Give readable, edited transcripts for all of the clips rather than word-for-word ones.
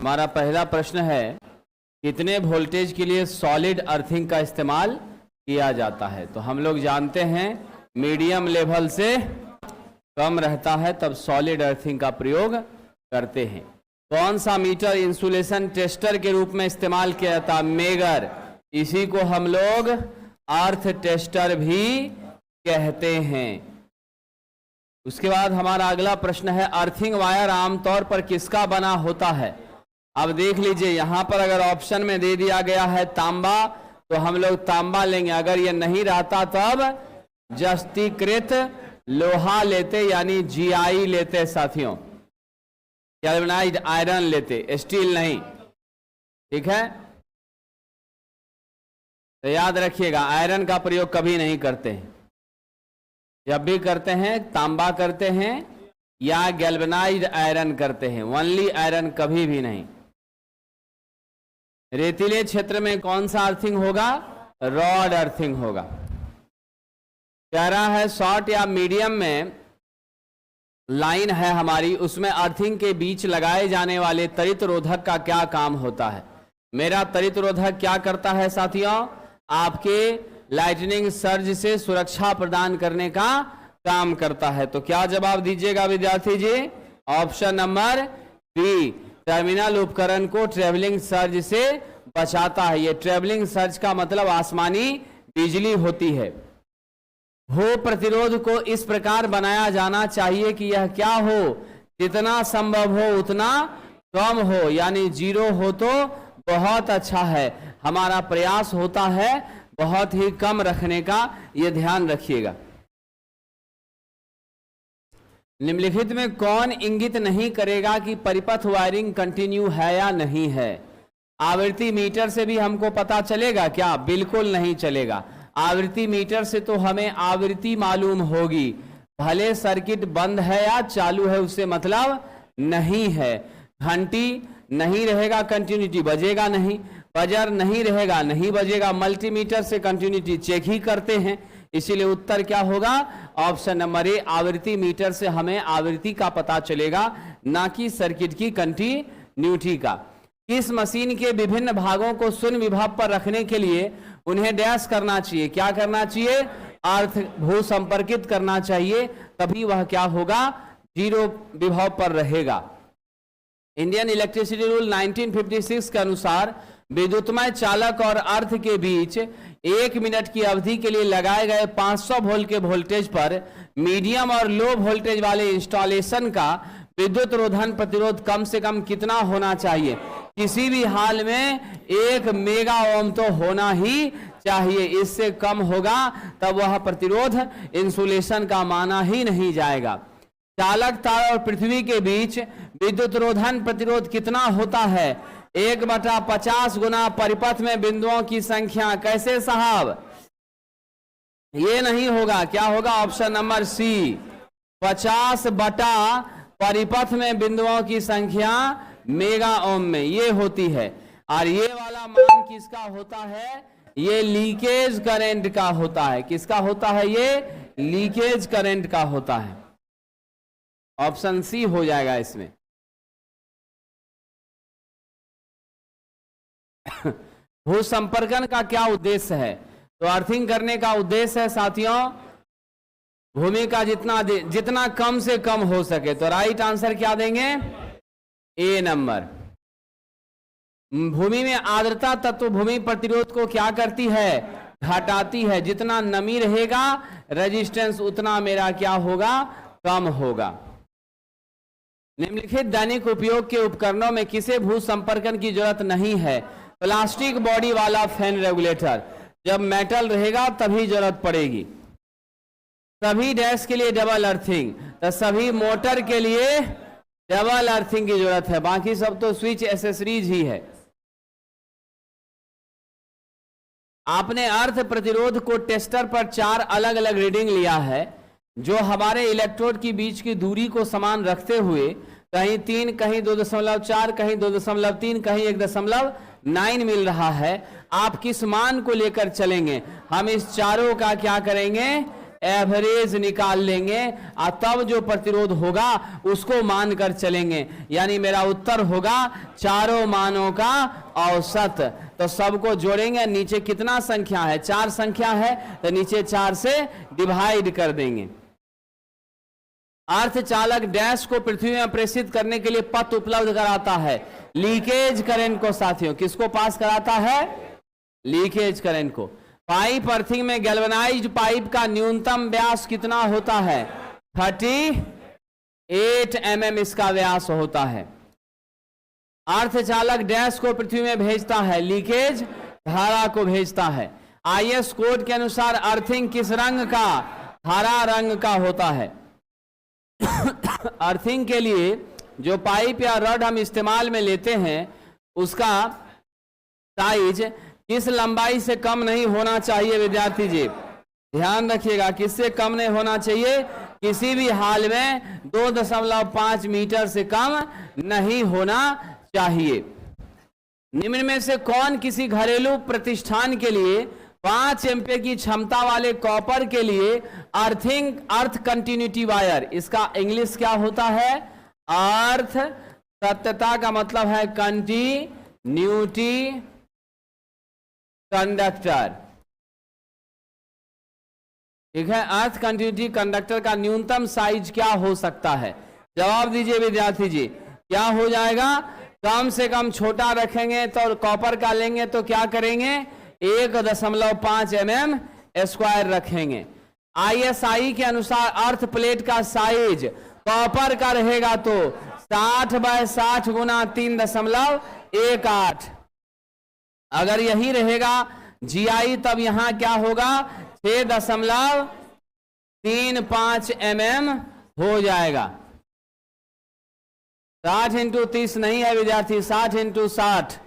हमारा पहला प्रश्न है, कितने वोल्टेज के लिए सॉलिड अर्थिंग का इस्तेमाल किया जाता है? तो हम लोग जानते हैं मीडियम लेवल से कम रहता है तब सॉलिड अर्थिंग का प्रयोग करते हैं। कौन सा मीटर इंसुलेशन टेस्टर के रूप में इस्तेमाल किया जाता है? मेगर। इसी को हम लोग अर्थ टेस्टर भी कहते हैं। उसके बाद हमारा अगला प्रश्न है, अर्थिंग वायर आमतौर पर किसका बना होता है? अब देख लीजिए, यहां पर अगर ऑप्शन में दे दिया गया है तांबा तो हम लोग तांबा लेंगे, अगर ये नहीं रहता तब जस्तीकृत लोहा लेते यानी जीआई लेते साथियों, गैल्वेनाइज्ड आयरन लेते, स्टील नहीं। ठीक है, तो याद रखिएगा आयरन का प्रयोग कभी नहीं करते हैं। जब भी करते हैं तांबा करते हैं या गैल्वेनाइज्ड आयरन करते हैं, ओनली आयरन कभी भी नहीं। रेतीले क्षेत्र में कौन सा अर्थिंग होगा? रॉड अर्थिंग होगा। कह रहा है शॉर्ट या मीडियम में लाइन है हमारी, उसमें अर्थिंग के बीच लगाए जाने वाले त्वरित रोधक का क्या काम होता है? मेरा त्वरित रोधक क्या करता है साथियों? आपके लाइटनिंग सर्ज से सुरक्षा प्रदान करने का काम करता है। तो क्या जवाब दीजिएगा विद्यार्थी जी? ऑप्शन नंबर बी, टर्मिनल उपकरण को ट्रेवलिंग सर्ज से बचाता है। ये ट्रेवलिंग सर्ज का मतलब आसमानी बिजली होती है। भू प्रतिरोध को इस प्रकार बनाया जाना चाहिए कि यह क्या हो? जितना संभव हो उतना कम हो, यानी जीरो हो तो बहुत अच्छा है। हमारा प्रयास होता है बहुत ही कम रखने का, यह ध्यान रखिएगा। निम्नलिखित में कौन इंगित नहीं करेगा कि परिपथ वायरिंग कंटिन्यू है या नहीं है? आवृत्ति मीटर से भी हमको पता चलेगा क्या? बिल्कुल नहीं चलेगा। आवृत्ति मीटर से तो हमें आवृत्ति मालूम होगी, भले सर्किट बंद है या चालू है उससे मतलब नहीं है। घंटी नहीं रहेगा कंटिन्यूटी बजेगा नहीं, बजर नहीं रहेगा नहीं बजेगा। मल्टीमीटर से कंटिन्यूटी चेक ही करते हैं, इसीलिए उत्तर क्या होगा? ऑप्शन नंबर ए, आवृत्ति मीटर से हमें आवृत्ति का पता चलेगा, ना कि सर्किट की कंटिन्यूटी का। किस मशीन के विभिन्न भागों को शून्य विभव पर रखने के लिए उन्हें डैश करना चाहिए? क्या करना चाहिए? अर्थ भू संपर्कित करना चाहिए, तभी वह क्या होगा? जीरो विभव पर रहेगा। इंडियन इलेक्ट्रिसिटी रूल 1956 के अनुसार विद्युतमय चालक और अर्थ के बीच 1 मिनट की अवधि के लिए लगाए गए 500 वोल्ट के वोल्टेज पर मीडियम और लो वोल्टेज वाले इंस्टॉलेशन का विद्युत रोधन प्रतिरोध कम से कम कितना होना चाहिए? किसी भी हाल में 1 मेगा ओम तो होना ही चाहिए, इससे कम होगा तब वह प्रतिरोध इंसुलेशन का माना ही नहीं जाएगा। चालक तार और पृथ्वी के बीच विद्युत रोधन प्रतिरोध कितना होता है? 1/50 गुना परिपथ में बिंदुओं की संख्या। कैसे साहब? ये नहीं होगा, क्या होगा? ऑप्शन नंबर सी, 50 बटा परिपथ में बिंदुओं की संख्या मेगा ओम में ये होती है। और ये वाला मान किसका होता है? ये लीकेज करंट का होता है। किसका होता है? ये लीकेज करंट का होता है। ऑप्शन सी हो जाएगा इसमें। भू संपर्कन का क्या उद्देश्य है? तो अर्थिंग करने का उद्देश्य है साथियों भूमि का जितना कम से कम हो सके। तो राइट आंसर क्या देंगे? ए नंबर। भूमि में आर्द्रता तत्व भूमि प्रतिरोध को क्या करती है? घटाती है। जितना नमी रहेगा रेजिस्टेंस उतना मेरा क्या होगा? कम होगा। निम्नलिखित दैनिक उपयोग के उपकरणों में किसे भू संपर्कन की जरूरत नहीं है? प्लास्टिक बॉडी वाला फैन रेगुलेटर, जब मेटल रहेगा तभी जरूरत पड़ेगी। सभी डैश के लिए डबल अर्थिंग, तो सभी मोटर के लिए डबल अर्थिंग की जरूरत है, बाकी सब तो स्विच एसेसरीज ही है। आपने अर्थ प्रतिरोध को टेस्टर पर 4 अलग अलग रीडिंग लिया है, जो हमारे इलेक्ट्रोड की बीच की दूरी को समान रखते हुए कहीं 3, कहीं 2.4, कहीं 2.3, कहीं 1.9 मिल रहा है। आप किस मान को लेकर चलेंगे? हम इस चारों का क्या करेंगे? एवरेज निकाल लेंगे और तब जो प्रतिरोध होगा उसको मानकर चलेंगे। यानी मेरा उत्तर होगा चारों मानों का औसत। तो सबको जोड़ेंगे, नीचे कितना संख्या है, 4 संख्या है, तो नीचे 4 से डिवाइड कर देंगे। अर्धचालक डैश को पृथ्वी में प्रेषित करने के लिए पथ उपलब्ध कराता है। लीकेज करंट को साथियों किसको पास कराता है? लीकेज करंट को। पाइप अर्थिंग में गैल्वेनाइज्ड पाइप का न्यूनतम व्यास कितना होता है? 38 mm इसका व्यास होता है। अर्धचालक डैश को पृथ्वी में भेजता है, लीकेज धारा को भेजता है। IS कोड के अनुसार अर्थिंग किस रंग का? हरा रंग का होता है। अर्थिंग के लिए जो पाइप या रड हम इस्तेमाल में लेते हैं उसका साइज किस लंबाई से कम नहीं होना चाहिए? विद्यार्थी जी ध्यान रखिएगा, किससे कम नहीं होना चाहिए? किसी भी हाल में 2.5 मीटर से कम नहीं होना चाहिए। निम्न में से कौन किसी घरेलू प्रतिष्ठान के लिए 5 एम्पीयर की क्षमता वाले कॉपर के लिए अर्थ कंटिन्यूटी वायर, इसका इंग्लिश क्या होता है? अर्थ सत्यता का मतलब है कंटिन्यूटी कंडक्टर। ठीक है, अर्थ कंटिन्यूटी कंडक्टर का न्यूनतम साइज क्या हो सकता है? जवाब दीजिए विद्यार्थी जी, क्या हो जाएगा? कम से कम छोटा रखेंगे तो कॉपर का लेंगे तो क्या करेंगे? 1.5 mm स्क्वायर रखेंगे। ISI के अनुसार अर्थ प्लेट का साइज कॉपर का रहेगा तो 60/60 गुना 3.18। अगर यही रहेगा GI तब यहां क्या होगा? 6.35 mm हो जाएगा। 60 × 30 नहीं है विद्यार्थी, 60 × 60।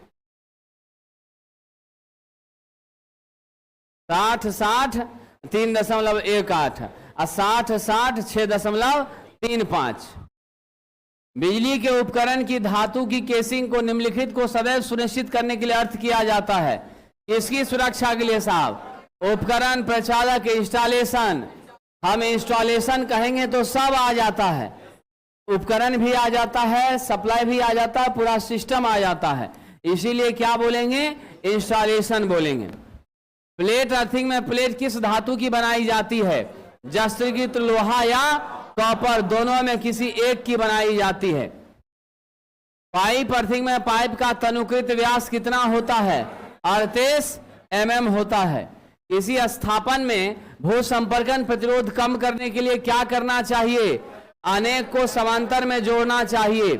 60 3.18 और 60 6.35। बिजली के उपकरण की धातु की केसिंग को निम्नलिखित को सदैव सुनिश्चित करने के लिए अर्थ किया जाता है। किसकी सुरक्षा के लिए साहब? उपकरण, प्रचालक, इंस्टॉलेशन। हम इंस्टॉलेशन कहेंगे तो सब आ जाता है, उपकरण भी आ जाता है, सप्लाई भी आ जाता है, पूरा सिस्टम आ जाता है। इसीलिए क्या बोलेंगे? इंस्टॉलेशन बोलेंगे। प्लेट अर्थिंग में प्लेट किस धातु की बनाई जाती है? जस्त्रिकृत लोहा या कॉपर, दोनों में किसी एक की बनाई जाती है। पाइप अर्थिंग में पाइप का तनुकृत व्यास कितना होता है? 38 mm होता है। इसी स्थापन में भू संपर्कन प्रतिरोध कम करने के लिए क्या करना चाहिए? अनेक को समांतर में जोड़ना चाहिए।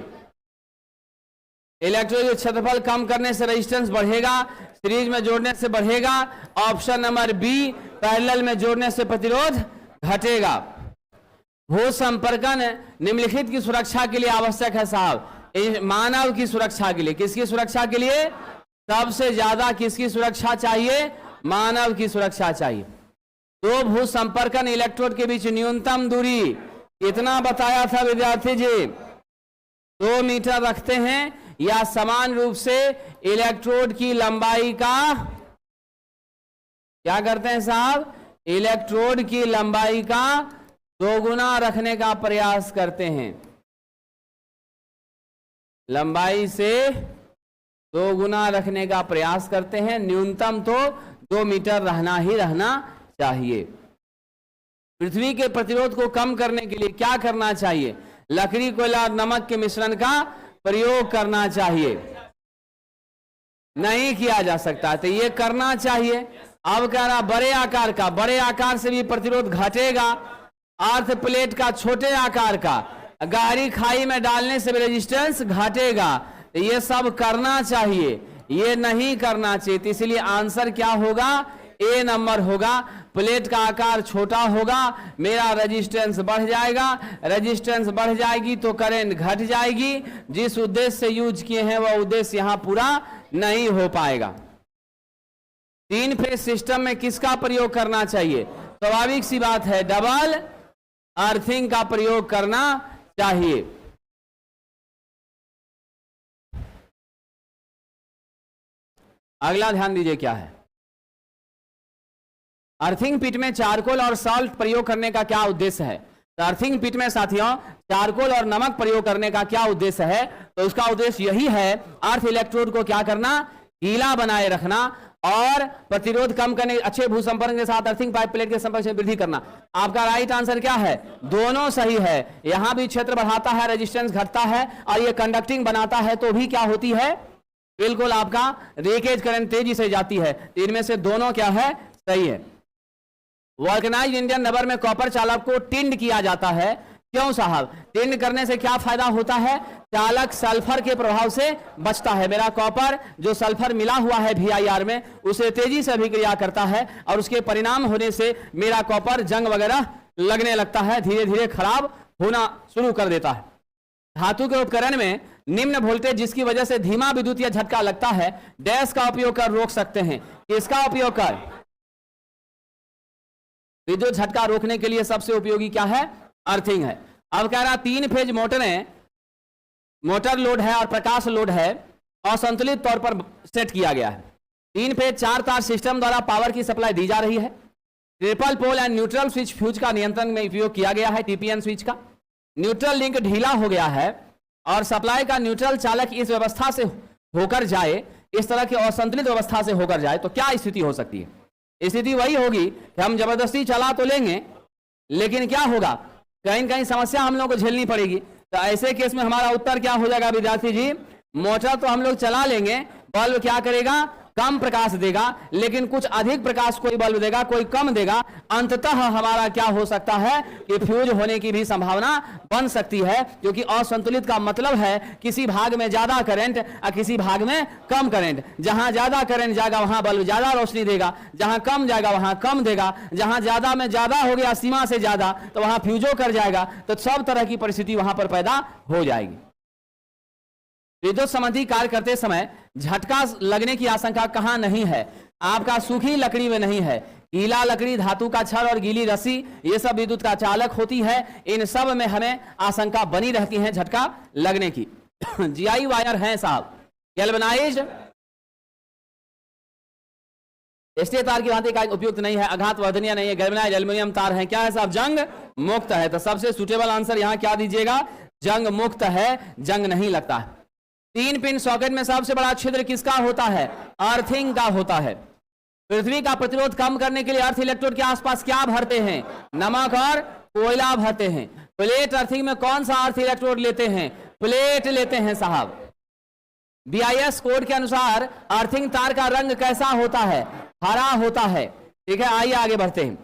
इलेक्ट्रोड क्षेत्रफल कम करने से रेजिस्टेंस बढ़ेगा, सीरीज में जोड़ने से बढ़ेगा। ऑप्शन नंबर बी, पैरेलल में जोड़ने से प्रतिरोध घटेगा। भू संपर्कन निम्नलिखित की सुरक्षा के लिए आवश्यक है साहब? मानव की सुरक्षा के लिए। किसकी सुरक्षा के लिए? सबसे ज्यादा किसकी सुरक्षा चाहिए? मानव की सुरक्षा चाहिए। दो भू संपर्कन इलेक्ट्रोड के बीच न्यूनतम दूरी कितना बताया था विद्यार्थी जी? 2 मीटर रखते हैं या समान रूप से इलेक्ट्रोड की लंबाई का क्या करते हैं साहब? इलेक्ट्रोड की लंबाई का 2 गुना रखने का प्रयास करते हैं। लंबाई से 2 गुना रखने का प्रयास करते हैं। न्यूनतम तो 2 मीटर रहना ही रहना चाहिए। पृथ्वी के प्रतिरोध को कम करने के लिए क्या करना चाहिए? लकड़ी, कोयला और नमक के मिश्रण का प्रयोग करना चाहिए। नहीं किया जा सकता तो ये करना चाहिए। अब कह रहा बड़े आकार का, बड़े आकार से भी प्रतिरोध घटेगा। अर्थ प्लेट का छोटे आकार का, गहरी खाई में डालने से भी रेजिस्टेंस घटेगा। तो ये सब करना चाहिए, ये नहीं करना चाहिए। तो इसलिए आंसर क्या होगा? ए नंबर होगा। प्लेट का आकार छोटा होगा, मेरा रेजिस्टेंस बढ़ जाएगा। रेजिस्टेंस बढ़ जाएगी तो करंट घट जाएगी। जिस उद्देश्य से यूज किए हैं वह उद्देश्य यहां पूरा नहीं हो पाएगा। 3 फेज सिस्टम में किसका प्रयोग करना चाहिए? स्वाभाविक सी बात है, डबल अर्थिंग का प्रयोग करना चाहिए। अगला ध्यान दीजिए क्या है? अर्थिंग पिट में चारकोल और सॉल्ट प्रयोग करने का क्या उद्देश्य है? तो अर्थिंग पिट में साथियों चारकोल और नमक प्रयोग करने का क्या उद्देश्य है? तो उसका उद्देश्य यही है, अर्थ इलेक्ट्रोड को क्या करना, गीला बनाए रखना और प्रतिरोध कम करने, अच्छे भू संपर्क के साथ अर्थिंग पाइप प्लेट के संपर्क में वृद्धि करना। आपका राइट आंसर क्या है? दोनों सही है। यहां भी क्षेत्र बढ़ाता है, रेजिस्टेंस घटता है, और ये कंडक्टिंग बनाता है तो भी क्या होती है, बिल्कुल आपका लीकेज करंट तेजी से जाती है। इनमें से दोनों क्या है, सही है। वल्कनाइज्ड इंडियन रबर में कॉपर चालक को टिंड किया जाता है, क्यों साहब? टिंड करने से क्या फायदा होता है? चालक सल्फर के प्रभाव से बचता है। मेरा कॉपर जो सल्फर मिला हुआ है VIR में, उसे तेजी से अभिक्रिया करता है और उसके परिणाम होने से मेरा कॉपर जंग वगैरह लगने लगता है, धीरे धीरे खराब होना शुरू कर देता है। धातु के उपकरण में निम्न वोल्टेज जिसकी वजह से धीमा विद्युत या झटका लगता है, डैश का उपयोग कर रोक सकते हैं। किसका उपयोग कर? विद्युत झटका रोकने के लिए सबसे उपयोगी क्या है? अर्थिंग है। अब कह रहा 3 फेज मोटर लोड है और प्रकाश लोड है, असंतुलित तौर पर सेट किया गया है। 3 फेज 4 तार सिस्टम द्वारा पावर की सप्लाई दी जा रही है। Triple pole and neutral switch fuse का नियंत्रण में उपयोग किया गया है, TPN स्विच का। न्यूट्रल लिंक ढीला हो गया है और सप्लाई का न्यूट्रल चालक इस व्यवस्था से होकर जाए, इस तरह की असंतुलित व्यवस्था से होकर जाए, तो क्या स्थिति हो सकती है? स्थिति वही होगी कि हम जबरदस्ती चला तो लेंगे, लेकिन क्या होगा, कहीं कहीं समस्या हम लोग को झेलनी पड़ेगी। तो ऐसे केस में हमारा उत्तर क्या हो जाएगा विद्यार्थी जी? मोटर तो हम लोग चला लेंगे, बल्ब क्या करेगा, कम प्रकाश देगा, लेकिन कुछ अधिक प्रकाश कोई बल्ब देगा, कोई कम देगा। अंततः हमारा क्या हो सकता है कि फ्यूज होने की भी संभावना बन सकती है, क्योंकि असंतुलित का मतलब है किसी भाग में ज्यादा करंट और किसी भाग में कम करंट। जहां ज्यादा करंट जाएगा वहां बल्ब ज्यादा रोशनी देगा, जहां कम जाएगा वहां कम देगा, जहां ज्यादा में ज्यादा हो गया, सीमा से ज्यादा, तो वहां फ्यूजो कर जाएगा। तो सब तरह की परिस्थिति वहां पर पैदा हो जाएगी। विद्युत संबंधी कार्य करते समय झटका लगने की आशंका कहां नहीं है? आपका सूखी लकड़ी में नहीं है। गीला लकड़ी, धातु का छड़ और गीली रस्सी, ये सब विद्युत का चालक होती है। इन सब में हमें आशंका बनी रहती है झटका लगने की। GI वायर है साहब, गैल्वेनाइज्ड स्टील तार की भांति का उपयुक्त नहीं है, आघात वर्धनीय नहीं है, गैल्वेनाइज्ड एल्युमिनियम तार है। क्या है साहब? जंग मुक्त है। तो सबसे सुटेबल आंसर यहां क्या दीजिएगा? जंग मुक्त है, जंग नहीं लगता है। 3 पिन सॉकेट में सबसे बड़ा छिद्र किसका होता है? अर्थिंग का होता है। पृथ्वी का प्रतिरोध कम करने के लिए अर्थ इलेक्ट्रोड के आसपास क्या भरते हैं? नमक और कोयला भरते हैं। प्लेट अर्थिंग में कौन सा अर्थ इलेक्ट्रोड लेते हैं? प्लेट लेते हैं साहब। BIS कोड के अनुसार अर्थिंग तार का रंग कैसा होता है? हरा होता है। ठीक है, आइए आगे बढ़ते हैं।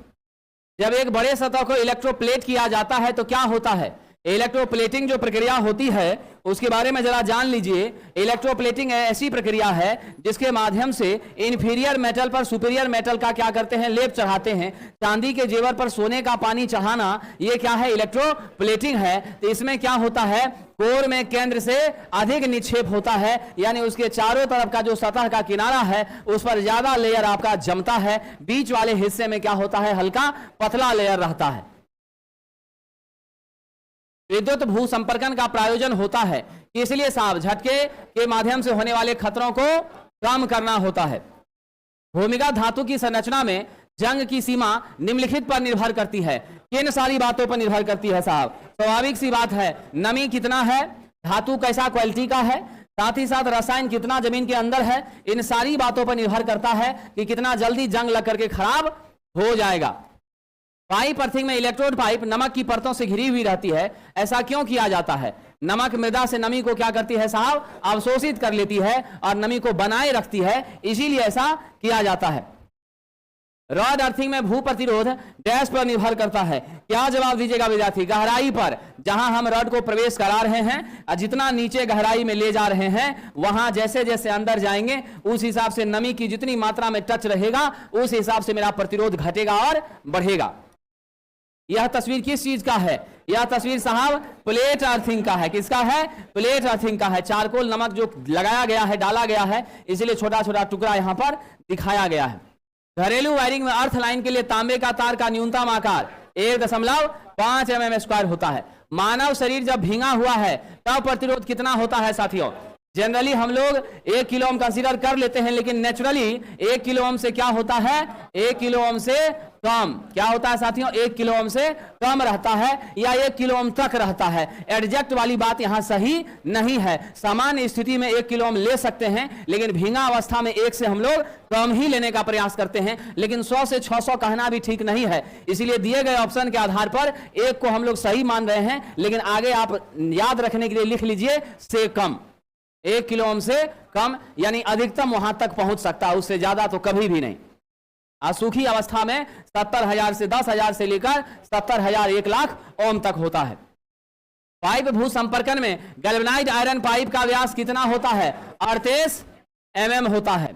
जब एक बड़े सतह को इलेक्ट्रोप्लेट किया जाता है तो क्या होता है? इलेक्ट्रोप्लेटिंग जो प्रक्रिया होती है उसके बारे में जरा जान लीजिए। इलेक्ट्रोप्लेटिंग ऐसी प्रक्रिया है जिसके माध्यम से इंफीरियर मेटल पर सुपीरियर मेटल का क्या करते हैं? लेप चढ़ाते हैं। चांदी के जेवर पर सोने का पानी चढ़ाना, ये क्या है? इलेक्ट्रोप्लेटिंग है। तो इसमें क्या होता है? कोर में केंद्र से अधिक निक्षेप होता है, यानी उसके चारों तरफ का जो सतह का किनारा है उस पर ज्यादा लेयर आपका जमता है। बीच वाले हिस्से में क्या होता है? हल्का पतला लेयर रहता है। विद्युत भू संपर्कन का प्रायोजन होता है, इसलिए साहब झटके के माध्यम से होने वाले खतरों को कम करना होता है। भूमिगत धातु की संरचना में जंग की सीमा निम्नलिखित पर निर्भर करती है। किन सारी बातों पर निर्भर करती है साहब? स्वाभाविक सी बात है, नमी कितना है, धातु कैसा क्वालिटी का है, साथ ही साथ रसायन कितना जमीन के अंदर है। इन सारी बातों पर निर्भर करता है कि कितना जल्दी जंग लग करके खराब हो जाएगा। पाइप अर्थिंग में इलेक्ट्रोड पाइप नमक की परतों से घिरी हुई रहती है। ऐसा क्यों किया जाता है? नमक मृदा से नमी को क्या करती है साहब? अवशोषित कर लेती है और नमी को बनाए रखती है, इसीलिए ऐसा किया जाता है। रॉड अर्थिंग में भू प्रतिरोध डैश पर निर्भर करता है। क्या जवाब दीजिएगा विद्यार्थी? गहराई पर। जहां हम रॉड को प्रवेश करा रहे हैं और जितना नीचे गहराई में ले जा रहे हैं, वहां जैसे जैसे अंदर जाएंगे उस हिसाब से नमी की जितनी मात्रा में टच रहेगा उस हिसाब से मेरा प्रतिरोध घटेगा और बढ़ेगा। यह तस्वीर किस चीज का है? यह तस्वीर साहब प्लेट अर्थिंग का है। किसका है? प्लेट अर्थिंग का है। चारकोल नमक जो लगाया गया है, डाला गया है, इसलिए छोटा छोटा टुकड़ा यहां पर दिखाया गया है। घरेलू वायरिंग में अर्थ लाइन के लिए तांबे का तार का न्यूनतम आकार 1.5 mm² होता है। मानव शरीर जब भींगा हुआ है तब प्रतिरोध कितना होता है साथियों? जनरली हम लोग 1 किलो ओम कंसीडर कर लेते हैं, लेकिन नेचुरली 1 किलो ओम से क्या होता है, 1 किलो ओम से कम क्या होता है साथियों, 1 किलो ओम से कम रहता है या 1 किलो ओम तक रहता है। एडजस्ट वाली बात यहां सही नहीं है। सामान्य स्थिति में 1 किलो ओम ले सकते हैं, लेकिन भींगा अवस्था में 1 से हम लोग कम ही लेने का प्रयास करते हैं। लेकिन 100 से 600 कहना भी ठीक नहीं है, इसलिए दिए गए ऑप्शन के आधार पर 1 को हम लोग सही मान रहे हैं, लेकिन आगे आप याद रखने के लिए लिख लीजिए से कम। 1 किलो ओम से कम यानी अधिकतम वहां तक पहुंच सकता है, उससे ज्यादा तो कभी भी नहीं। असुखी अवस्था में 70,000 से 10,000 से लेकर 70,000 1 लाख ओम तक होता है। पाइप भू संपर्कन में गैल्वेनाइज्ड आयरन पाइप का व्यास कितना होता है, 38 mm होता है।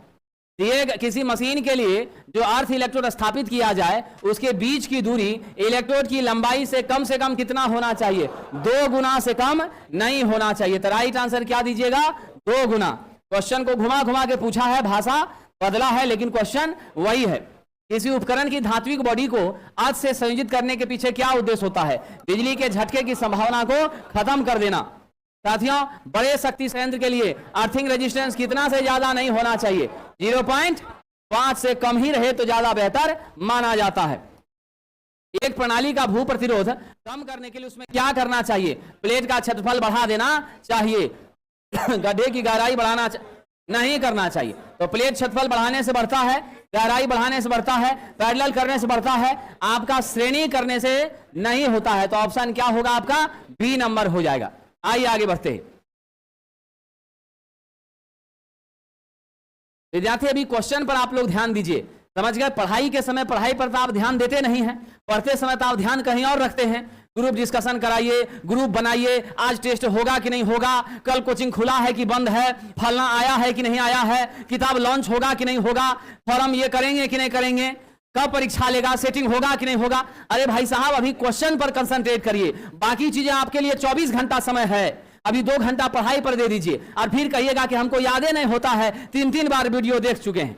दिए किसी मशीन के लिए जो अर्थ इलेक्ट्रोड स्थापित किया जाए, उसके बीच की दूरी इलेक्ट्रोड की लंबाई से कम कितना होना चाहिए, 2 गुना से कम नहीं होना चाहिए। तो राइट आंसर क्या दीजिएगा, 2 गुना। क्वेश्चन को घुमा घुमा के पूछा है, भाषा बदला है, लेकिन क्वेश्चन वही है। किसी उपकरण की धात्विक बॉडी को अर्थ से संयोजित करने के पीछे क्या उद्देश्य होता है, बिजली के झटके की संभावना को खत्म कर देना। साथियों, बड़े शक्ति संयंत्र के लिए अर्थिंग रेजिस्टेंस कितना से ज्यादा नहीं होना चाहिए, 0.5 से कम ही रहे तो ज्यादा बेहतर माना जाता है। एक प्रणाली का भू प्रतिरोध कम करने के लिए उसमें क्या करना चाहिए, प्लेट का क्षेत्रफल बढ़ा देना चाहिए, गड्ढे की गहराई बढ़ाना नहीं करना चाहिए। तो प्लेट क्षेत्रफल बढ़ाने से बढ़ता है, गहराई बढ़ाने से बढ़ता है, पैरेलल करने से बढ़ता है, आपका श्रेणी करने से नहीं होता है। तो ऑप्शन क्या होगा आपका, बी नंबर हो जाएगा। आइए आगे बढ़ते हैं विद्यार्थी। अभी क्वेश्चन पर आप लोग ध्यान दीजिए, समझ गए। पढ़ाई के समय पढ़ाई पर तो आप ध्यान देते नहीं हैं, पढ़ते समय तो आप ध्यान कहीं और रखते हैं। ग्रुप डिस्कशन कराइए, ग्रुप बनाइए, आज टेस्ट होगा कि नहीं होगा, कल कोचिंग खुला है कि बंद है, फलना आया है कि नहीं आया है, किताब लॉन्च होगा कि नहीं होगा, फॉर्म ये करेंगे कि नहीं करेंगे, कब परीक्षा लेगा, सेटिंग होगा कि नहीं होगा। अरे भाई साहब, अभी क्वेश्चन पर कंसंट्रेट करिए, बाकी चीजें आपके लिए 24 घंटा समय है। अभी 2 घंटा पढ़ाई पर दे दीजिए और फिर कहिएगा कि हमको यादें नहीं होता है, 3-3 बार वीडियो देख चुके हैं।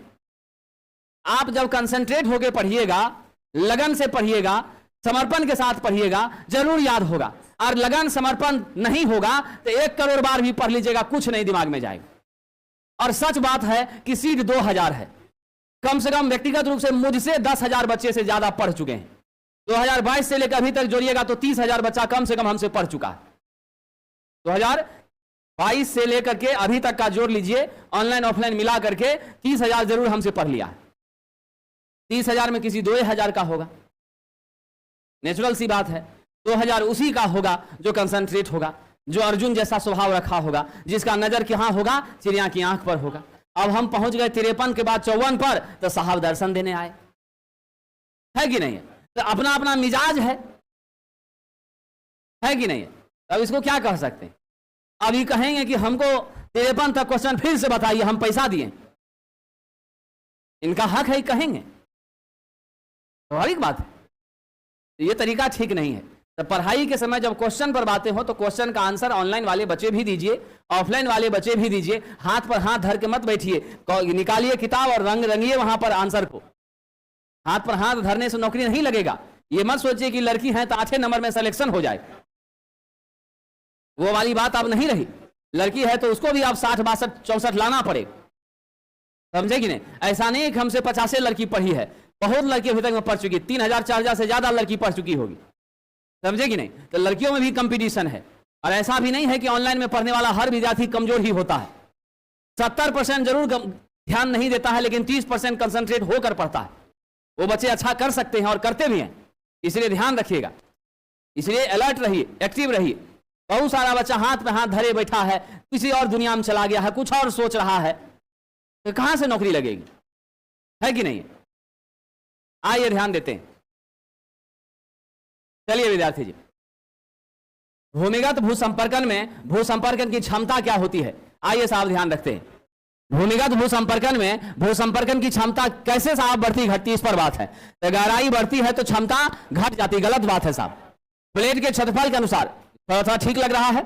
आप जब कंसंट्रेट होकर पढ़िएगा, लगन से पढ़िएगा, समर्पण के साथ पढ़िएगा, जरूर याद होगा। और लगन समर्पण नहीं होगा तो 1 करोड़ बार भी पढ़ लीजिएगा, कुछ नहीं दिमाग में जाएगा। और सच बात है कि सीट 2000 है, कम से कम व्यक्तिगत रूप से मुझसे 10,000 बच्चे से ज्यादा पढ़ चुके हैं। 2022 से लेकर अभी तक जोड़िएगा तो 30,000 बच्चा कम से कम हमसे पढ़ चुका है। 2022 से लेकर के अभी तक का जोड़ लीजिए, ऑनलाइन ऑफलाइन मिला करके 30,000 जरूर हमसे पढ़ लिया है। 30,000 में किसी 2,000 का होगा, नेचुरल सी बात है। 2000 उसी का होगा जो कंसंट्रेट होगा, जो अर्जुन जैसा स्वभाव रखा होगा, जिसका नजर कहां होगा, चिड़िया की आंख पर होगा। अब हम पहुंच गए 53 के बाद 54 पर, तो साहब दर्शन देने आए, है कि नहीं है। तो अपना अपना मिजाज है कि नहीं है। अब इसको क्या कह सकते हैं, अभी कहेंगे कि हमको 53 तक क्वेश्चन फिर से बताइए, हम पैसा दिए, इनका हक है, कहेंगे, स्वाभाविक बात है। ये तरीका ठीक नहीं है। तो पढ़ाई के समय जब क्वेश्चन पर बातें हो तो क्वेश्चन का आंसर ऑनलाइन वाले बच्चे भी दीजिए, ऑफलाइन वाले बच्चे भी दीजिए। हाथ पर हाथ धर के मत बैठिए, निकालिए किताब और रंगिए वहां पर आंसर को। हाथ पर हाथ धरने से नौकरी नहीं लगेगा। ये मत सोचिए कि लड़की है तो 8 नंबर में सिलेक्शन हो जाए, वो वाली बात अब नहीं रही। लड़की है तो उसको भी आप 60, 62, 64 लाना पड़े, समझे कि नहीं। ऐसा नहीं कि हमसे 50 लड़की पढ़ी है, बहुत लड़की अभी तक में पढ़ चुकी, 3000, 4000 से ज्यादा लड़की पढ़ चुकी होगी, समझे कि नहीं। तो लड़कियों में भी कंपटीशन है। और ऐसा भी नहीं है कि ऑनलाइन में पढ़ने वाला हर विद्यार्थी कमजोर ही होता है। 70% जरूर ध्यान नहीं देता है, लेकिन 30% कंसंट्रेट होकर पढ़ता है। वो बच्चे अच्छा कर सकते हैं और करते भी हैं, इसलिए ध्यान रखिएगा। इसलिए अलर्ट रहिए, एक्टिव रहिए। बहुत सारा बच्चा हाथ में हाथ धरे बैठा है, किसी और दुनिया में चला गया है, कुछ और सोच रहा है, तो कहां से नौकरी लगेगी, है कि नहीं। आइए ध्यान देते हैं। चलिए विद्यार्थी जी, भूमिगत भूसंपर्कन में भूसंपर्कन की क्षमता क्या होती है, आइए साहब ध्यान रखते हैं। भूमिगत भूसंपर्कन में भूसंपर्कन की क्षमता कैसे साहब बढ़ती घटती, इस पर बात है। तो गहराई बढ़ती है तो क्षमता घट जाती, गलत बात है साहब। प्लेट के क्षेत्रफल के अनुसार, थोड़ा ठीक लग रहा है।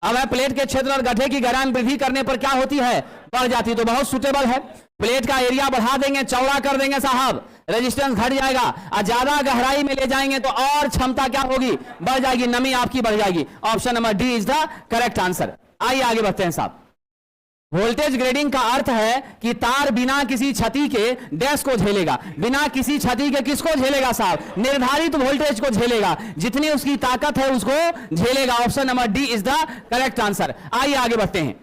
अब है प्लेट के क्षेत्र और गड्ढे की गहराई में वृद्धि करने पर क्या होती है, बढ़ जाती, तो बहुत सुटेबल है। प्लेट का एरिया बढ़ा देंगे, चौड़ा कर देंगे साहब, रेजिस्टेंस घट जाएगा। और ज्यादा गहराई में ले जाएंगे तो और क्षमता क्या होगी, बढ़ जाएगी, नमी आपकी बढ़ जाएगी। Option number D is the correct answer. आइए आगे बढ़ते हैं साहब। वोल्टेज ग्रेडिंग का अर्थ है कि तार बिना किसी क्षति के डैश को झेलेगा, बिना किसी क्षति के किसको झेलेगा साहब, निर्धारित वोल्टेज को झेलेगा, जितनी उसकी ताकत है उसको झेलेगा। Option number D is the correct answer. आइए आगे बढ़ते हैं।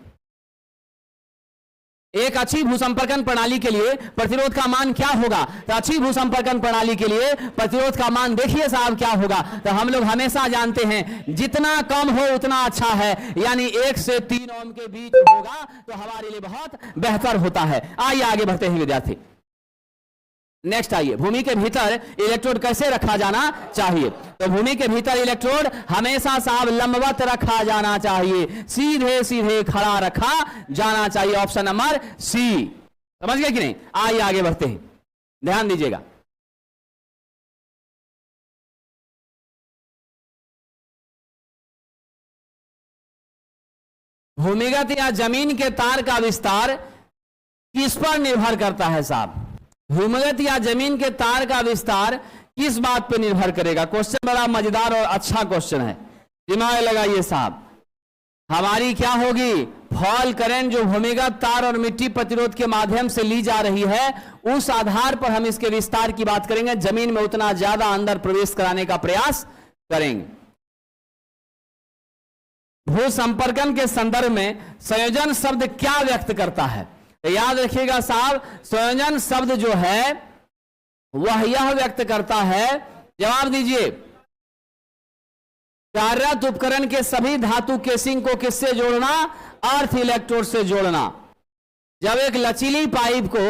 एक अच्छी भूसंपर्कन प्रणाली के लिए प्रतिरोध का मान क्या होगा? तो अच्छी भूसंपर्कन प्रणाली के लिए प्रतिरोध का मान देखिए साहब क्या होगा। तो हम लोग हमेशा जानते हैं जितना कम हो उतना अच्छा है, यानी 1 से 3 ओम के बीच होगा तो हमारे लिए बहुत बेहतर होता है। आइए आगे बढ़ते हैं विद्यार्थी। नेक्स्ट आइए, भूमि के भीतर इलेक्ट्रोड कैसे रखा जाना चाहिए? तो भूमि के भीतर इलेक्ट्रोड हमेशा साहब लंबवत रखा जाना चाहिए, सीधे सीधे खड़ा रखा जाना चाहिए। Option number C. समझ गए कि नहीं? आइए आगे बढ़ते हैं, ध्यान दीजिएगा। भूमिगत या जमीन के तार का विस्तार किस पर निर्भर करता है साहब? भूमिगत या जमीन के तार का विस्तार किस बात पर निर्भर करेगा? क्वेश्चन बड़ा मजेदार और अच्छा क्वेश्चन है, दिमाग लगाइए साहब। हमारी क्या होगी? फॉल करंट जो भूमिगत तार और मिट्टी प्रतिरोध के माध्यम से ली जा रही है, उस आधार पर हम इसके विस्तार की बात करेंगे। जमीन में उतना ज्यादा अंदर प्रवेश कराने का प्रयास करेंगे। भू संपर्कन के संदर्भ में संयोजन शब्द क्या व्यक्त करता है? तो याद रखिएगा साहब, संयोजन शब्द जो है वह यह व्यक्त करता है, जवाब दीजिए, कार्यरत उपकरण के सभी धातु केसिंग को किससे जोड़ना? अर्थ इलेक्ट्रोड से जोड़ना। जब एक लचीली पाइप को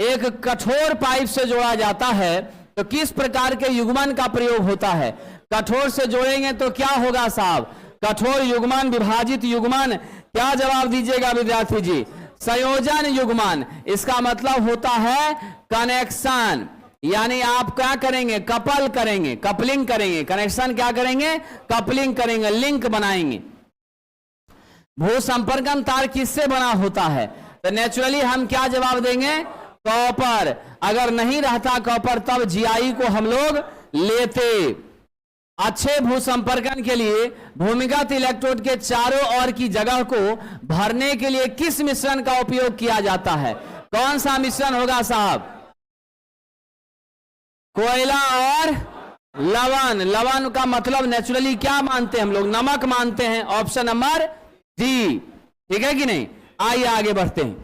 एक कठोर पाइप से जोड़ा जाता है तो किस प्रकार के युग्मन का प्रयोग होता है? कठोर से जोड़ेंगे तो क्या होगा साहब? कठोर युग्मन, विभाजित युग्मन। क्या जवाब दीजिएगा विद्यार्थी जी? संयोजन युग्मन। इसका मतलब होता है कनेक्शन, यानी आप क्या करेंगे? कपल करेंगे, कपलिंग करेंगे। कनेक्शन क्या करेंगे? कपलिंग करेंगे, लिंक बनाएंगे। भू संपर्कन तार किससे बना होता है? तो नेचुरली हम क्या जवाब देंगे? कॉपर। अगर नहीं रहता कॉपर तब जीआई को हम लोग लेते। अच्छे भू संपर्कन के लिए भूमिगत इलेक्ट्रोड के चारों ओर की जगह को भरने के लिए किस मिश्रण का उपयोग किया जाता है? कौन सा मिश्रण होगा साहब? कोयला और लवण। लवण का मतलब नेचुरली क्या मानते हैं हम लोग? नमक मानते हैं। Option number D. ठीक है कि नहीं? आइए आगे बढ़ते हैं।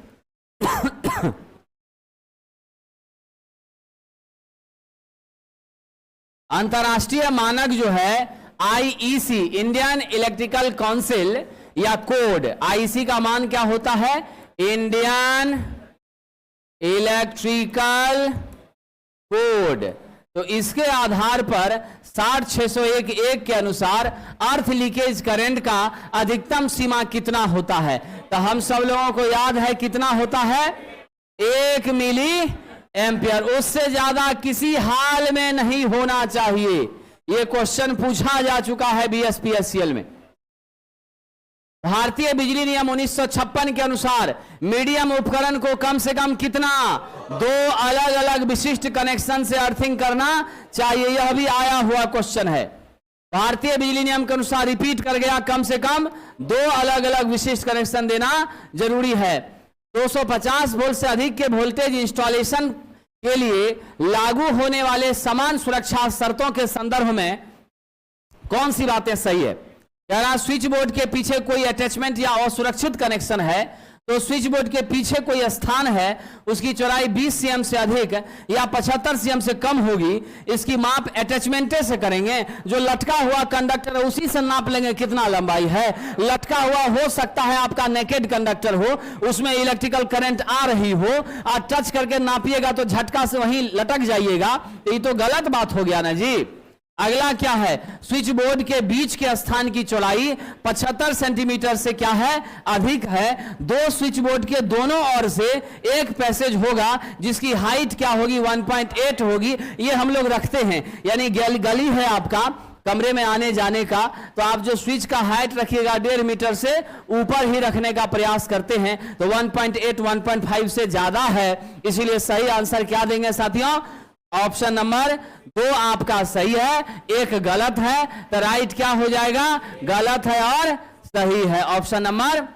अंतरराष्ट्रीय मानक जो है आईईसी, इंडियन इलेक्ट्रिकल काउंसिल या कोड, आईईसी का मान क्या होता है? Indian electrical code. तो इसके आधार पर 60601 के अनुसार अर्थ लीकेज करंट का अधिकतम सीमा कितना होता है? तो हम सब लोगों को याद है कितना होता है? 1 मिली एम्पियर। उससे ज्यादा किसी हाल में नहीं होना चाहिए। यह क्वेश्चन पूछा जा चुका है बीएसपीएससीएल में। भारतीय बिजली नियम 1956 के अनुसार मीडियम उपकरण को कम से कम कितना? 2 अलग अलग विशिष्ट कनेक्शन से अर्थिंग करना चाहिए। यह भी आया हुआ क्वेश्चन है। भारतीय बिजली नियम के अनुसार रिपीट कर गया, कम से कम 2 अलग अलग विशिष्ट कनेक्शन देना जरूरी है। 250 वोल्ट से अधिक के वोल्टेज इंस्टॉलेशन के लिए लागू होने वाले समान सुरक्षा शर्तों के संदर्भ में कौन सी बातें सही है? कह रहा स्विच बोर्ड के पीछे कोई अटैचमेंट या असुरक्षित कनेक्शन है, तो स्विच बोर्ड के पीछे कोई स्थान है, उसकी चौड़ाई 20 सीएम से अधिक या 75 सीएम से कम होगी। इसकी माप अटैचमेंटे से करेंगे। जो लटका हुआ कंडक्टर है उसी से नाप लेंगे कितना लंबाई है। लटका हुआ हो सकता है आपका नेकेड कंडक्टर हो, उसमें इलेक्ट्रिकल करंट आ रही हो, और टच करके नापिएगा तो झटका से वहीं लटक जाइएगा। ये तो गलत बात हो गया ना जी। अगला क्या है? स्विच बोर्ड के बीच के स्थान की चौड़ाई 75 सेंटीमीटर से क्या है? अधिक है। 2 स्विच बोर्ड के दोनों ओर से एक पैसेज होगा जिसकी हाइट क्या होगी? 1.8 होगी। ये हम लोग रखते हैं, यानी गली है आपका कमरे में आने जाने का, तो आप जो स्विच का हाइट रखिएगा 1.5 मीटर से ऊपर ही रखने का प्रयास करते हैं। तो 1.8 1.5 से ज्यादा है, इसीलिए सही आंसर क्या देंगे साथियों? ऑप्शन नंबर 2 आपका सही है, 1 गलत है। तो राइट क्या हो जाएगा? गलत है और सही है। ऑप्शन नंबर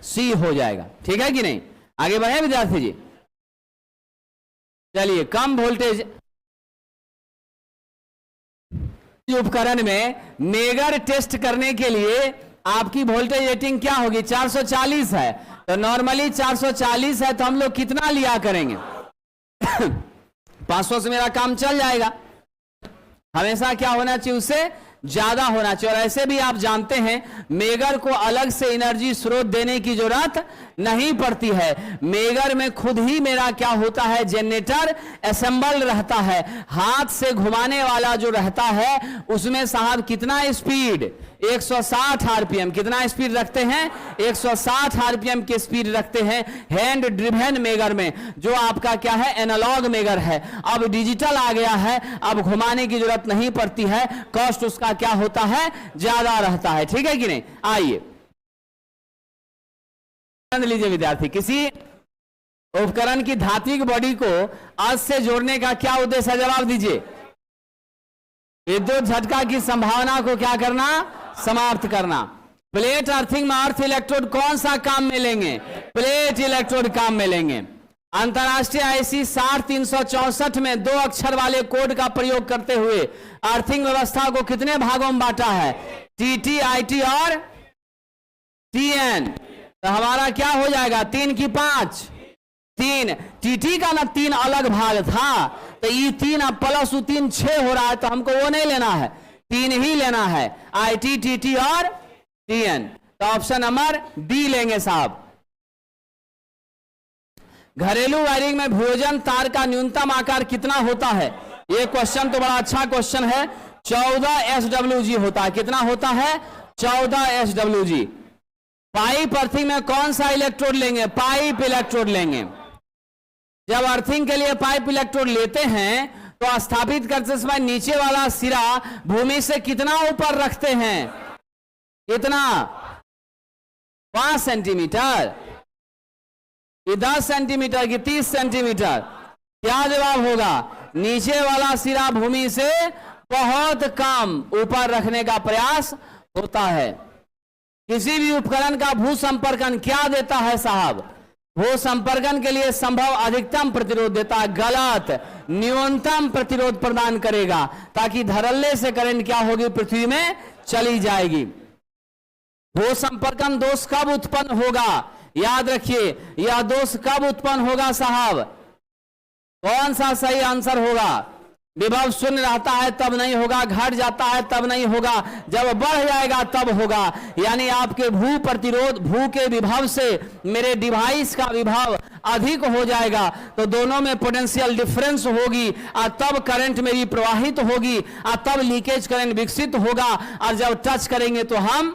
सी हो जाएगा। ठीक है कि नहीं? आगे बढ़े विद्यार्थी जी। चलिए, कम वोल्टेज उपकरण में मेगर टेस्ट करने के लिए आपकी वोल्टेज रेटिंग क्या होगी? 440 है, तो नॉर्मली 440 है, तो हम लोग कितना लिया करेंगे? 500 से मेरा काम चल जाएगा। हमेशा क्या होना चाहिए? उससे ज्यादा होना चाहिए। और ऐसे भी आप जानते हैं मेगर को अलग से एनर्जी स्रोत देने की जरूरत नहीं पड़ती है। मेगर में खुद ही मेरा क्या होता है? जनरेटर असेंबल रहता है। हाथ से घुमाने वाला जो रहता है उसमें साहब कितना स्पीड? 160 आरपीएम। कितना स्पीड रखते हैं? 160 आरपीएम की स्पीड रखते हैं हैंड ड्रिवेन मेगर में, जो आपका क्या है? एनालॉग मेगर है। अब डिजिटल आ गया है, अब घुमाने की जरूरत नहीं पड़ती है, कॉस्ट उसका क्या होता है? ज्यादा रहता है। ठीक है कि नहीं? आइए लीजिए विद्यार्थी, किसी उपकरण की धात्विक बॉडी को अर्थ से जोड़ने का क्या उद्देश्य है? जवाब दीजिए। विद्युत झटका की संभावना को क्या करना? समाप्त करना। प्लेट अर्थिंग में अर्थ इलेक्ट्रोड कौन सा काम में लेंगे? प्लेट इलेक्ट्रोड काम में लेंगे। अंतरराष्ट्रीय आईसी 6364 में 2 अक्षर वाले कोड का प्रयोग करते हुए अर्थिंग व्यवस्था को कितने भागों में बांटा है? टीटी, आईटी और टीएन। तो हमारा क्या हो जाएगा? 3 की 5। 3 टीटी का ना 3 अलग भाग था, तो ये 3 अब प्लस 3 6 हो रहा है, तो हमको वो नहीं लेना है, 3 ही लेना है। आईटी, टीटी और टीएन। तो ऑप्शन नंबर डी लेंगे साहब। घरेलू वायरिंग में भोजन तार का न्यूनतम आकार कितना होता है? ये क्वेश्चन तो बड़ा अच्छा क्वेश्चन है। 14 SWG होता है। कितना होता है? 14 SWG। पाइप अर्थिंग में कौन सा इलेक्ट्रोड लेंगे? पाइप इलेक्ट्रोड लेंगे। जब अर्थिंग के लिए पाइप इलेक्ट्रोड लेते हैं तो स्थापित करते समय नीचे वाला सिरा भूमि से कितना ऊपर रखते हैं? कितना? 5 सेंटीमीटर, 10 सेंटीमीटर की 30 सेंटीमीटर? क्या जवाब होगा? नीचे वाला सिरा भूमि से बहुत कम ऊपर रखने का प्रयास होता है। किसी भी उपकरण का भू संपर्कन क्या देता है साहब? भू संपर्कन के लिए संभव अधिकतम प्रतिरोध देता है। गलत, न्यूनतम प्रतिरोध प्रदान करेगा, ताकि धड़ल्ले से करंट क्या होगी? पृथ्वी में चली जाएगी। भू संपर्कन दोष कब उत्पन्न होगा? याद रखिए, यह दोष कब उत्पन्न होगा साहब? कौन सा सही आंसर होगा? विभव शून्य रहता है तब नहीं होगा, घट जाता है तब नहीं होगा, जब बढ़ जाएगा तब होगा। यानी आपके भू प्रतिरोध, भू के विभव से मेरे डिवाइस का विभव अधिक हो जाएगा, तो दोनों में पोटेंशियल डिफरेंस होगी, और तब करंट मेरी प्रवाहित होगी, और तब लीकेज करंट विकसित होगा, और जब टच करेंगे तो हम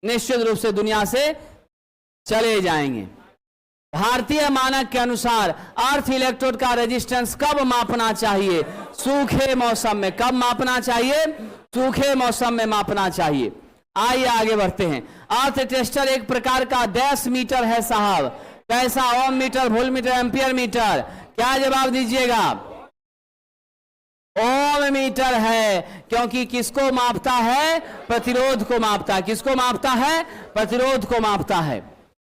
निश्चित रूप से दुनिया से चले जाएंगे। भारतीय मानक के अनुसार अर्थ इलेक्ट्रोड का रेजिस्टेंस कब मापना चाहिए? सूखे मौसम में। कब मापना चाहिए? सूखे मौसम में मापना चाहिए। आइए आगे बढ़ते हैं। अर्थ टेस्टर एक प्रकार का डैश मीटर है साहब। कैसा? Ohm meter, volt meter, ampere meter? क्या जवाब दीजिएगा? ओम मीटर है, क्योंकि किसको मापता है? प्रतिरोध को मापता है। किसको मापता है? प्रतिरोध को मापता है।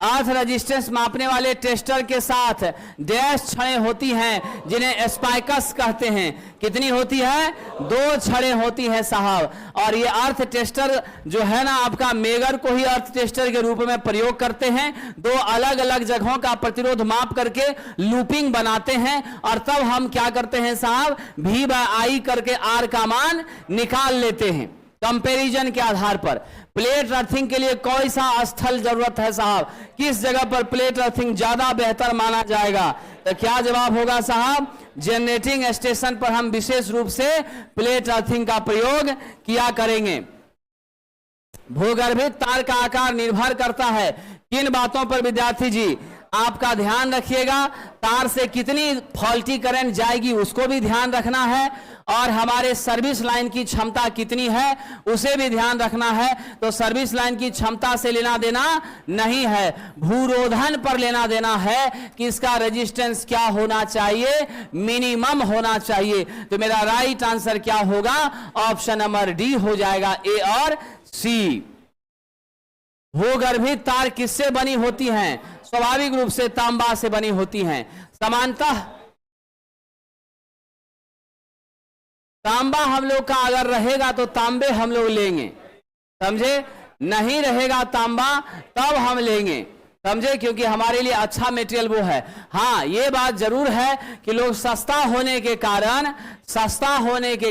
अर्थ रेजिस्टेंस मापने वाले टेस्टर के साथ डैश छड़ें होती हैं, जिन्हें स्पाइकस कहते हैं। कितनी होती है? 2 छड़ें होती हैं साहब। और ये अर्थ टेस्टर जो है ना आपका, मेगर को ही अर्थ टेस्टर के रूप में प्रयोग करते हैं। 2 अलग अलग जगहों का प्रतिरोध माप करके लूपिंग बनाते हैं, और तब हम क्या करते हैं साहब? V/I करके R का मान निकाल लेते हैं कंपैरिजन के आधार पर। प्लेट अर्थिंग के लिए कौन सा स्थल जरूरत है साहब? किस जगह पर प्लेट अर्थिंग ज्यादा बेहतर माना जाएगा? तो क्या जवाब होगा साहब? जनरेटिंग स्टेशन पर हम विशेष रूप से प्लेट अर्थिंग का प्रयोग किया करेंगे। भूगर्भित तार का आकार निर्भर करता है किन बातों पर विद्यार्थी जी? आपका ध्यान रखिएगा, तार से कितनी फॉल्टी करंट जाएगी उसको भी ध्यान रखना है, और हमारे सर्विस लाइन की क्षमता कितनी है उसे भी ध्यान रखना है। तो सर्विस लाइन की क्षमता से लेना देना नहीं है, भूरोधन पर लेना देना है कि इसका रेजिस्टेंस क्या होना चाहिए? मिनिमम होना चाहिए। तो मेरा राइट आंसर क्या होगा? ऑप्शन नंबर डी हो जाएगा, ए और सी। भूगर्भित तार किससे बनी होती हैं? स्वाभाविक रूप से तांबा से बनी होती हैं। समानतः तांबा हम लोग का अगर रहेगा तो तांबे हम लोग लेंगे, समझे? नहीं रहेगा तांबा तब हम लेंगे, समझे? क्योंकि हमारे लिए अच्छा मटेरियल वो है। हाँ, ये बात जरूर है कि लोग सस्ता होने के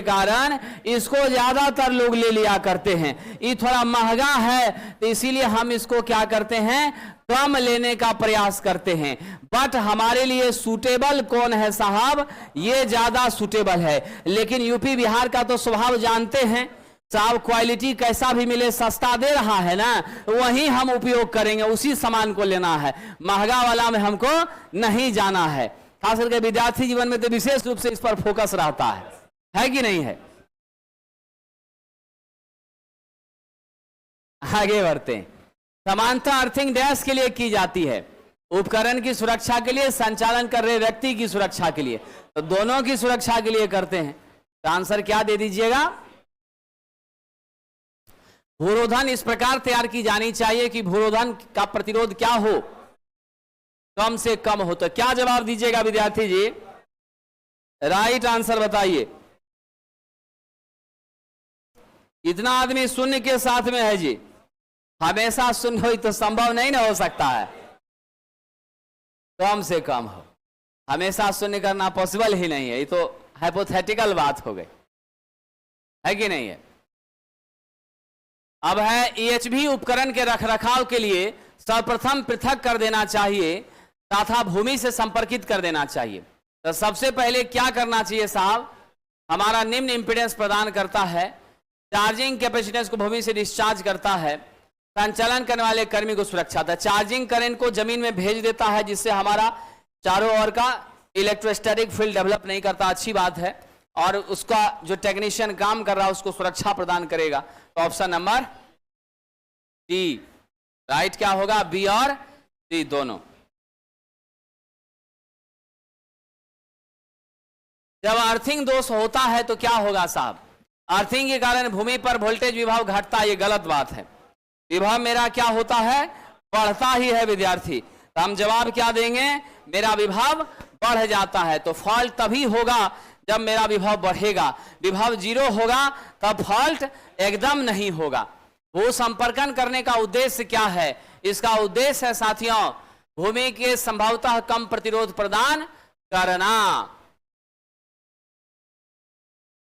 कारण इसको ज्यादातर लोग ले लिया करते हैं। ये थोड़ा महंगा है तो इसीलिए हम इसको क्या करते हैं, कम लेने का प्रयास करते हैं। बट हमारे लिए सूटेबल कौन है साहब? ये ज्यादा सूटेबल है। लेकिन यूपी बिहार का तो स्वभाव जानते हैं साहब, क्वालिटी कैसा भी मिले सस्ता दे रहा है ना, वही हम उपयोग करेंगे, उसी सामान को लेना है। महंगा वाला में हमको नहीं जाना है। खास करके विद्यार्थी जीवन में तो विशेष रूप से इस पर फोकस रहता है कि नहीं है? आगे बढ़ते हैं। समानता अर्थिंग डैश के लिए की जाती है? उपकरण की सुरक्षा के लिए, संचालन कर रहे व्यक्ति की सुरक्षा के लिए। तो दोनों की सुरक्षा के लिए करते हैं। तो आंसर क्या दे दीजिएगा? भूरोधन इस प्रकार तैयार की जानी चाहिए कि भूरोधन का प्रतिरोध क्या हो, कम से कम हो। तो क्या जवाब दीजिएगा विद्यार्थी जी? राइट आंसर बताइए। इतना आदमी शून्य के साथ में है जी, हमेशा शून्य हो तो संभव नहीं ना हो सकता है, कम से कम हो। हमेशा शून्य करना पॉसिबल ही नहीं है, ये तो हाइपोथेटिकल बात हो गई, है कि नहीं है? अब है EHV उपकरण के रखरखाव के लिए सर्वप्रथम पृथक कर देना चाहिए तथा भूमि से संपर्कित कर देना चाहिए। तो सबसे पहले क्या करना चाहिए साहब? हमारा निम्न इंपीडेंस प्रदान करता है, चार्जिंग कैपेसिटेंस को भूमि से डिस्चार्ज करता है, संचालन करने वाले कर्मी को सुरक्षा था। चार्जिंग करंट को जमीन में भेज देता है जिससे हमारा चारों ओर का इलेक्ट्रोस्टैटिक फील्ड डेवलप नहीं करता, अच्छी बात है। और उसका जो टेक्नीशियन काम कर रहा है उसको सुरक्षा प्रदान करेगा। तो ऑप्शन नंबर डी राइट क्या होगा? बी और सी दोनों। जब अर्थिंग दोष होता है तो क्या होगा साहब? अर्थिंग के कारण भूमि पर वोल्टेज विभव घटता है, ये गलत बात है। विभव मेरा क्या होता है? बढ़ता ही है विद्यार्थी। तो हम जवाब क्या देंगे? मेरा विभव बढ़ जाता है। तो फॉल्ट तभी होगा जब मेरा विभव बढ़ेगा। विभव 0 होगा तब फॉल्ट एकदम नहीं होगा। भू संपर्कन करने का उद्देश्य क्या है? इसका उद्देश्य है साथियों भूमि के संभवतः कम प्रतिरोध प्रदान करना।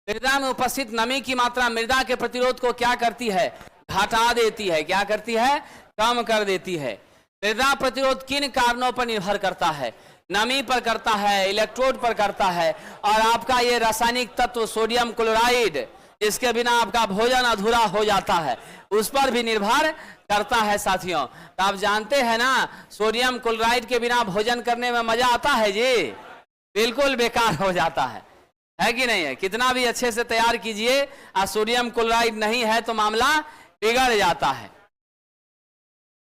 मृदा में उपस्थित नमी की मात्रा मृदा के प्रतिरोध को क्या करती है? घटा देती है। क्या करती है? कम कर देती है। मृदा प्रतिरोध किन कारणों पर निर्भर करता है? नमी पर करता है, इलेक्ट्रोड पर करता है, और आपका ये रासायनिक तत्व सोडियम क्लोराइड, इसके बिना आपका भोजन अधूरा हो जाता है, उस पर भी निर्भर करता है साथियों। तो आप जानते हैं ना सोडियम क्लोराइड के बिना भोजन करने में मजा आता है जी? बिल्कुल बेकार हो जाता है कि नहीं है? कितना भी अच्छे से तैयार कीजिए, और सोडियम क्लोराइड नहीं है तो मामला बिगड़ जाता है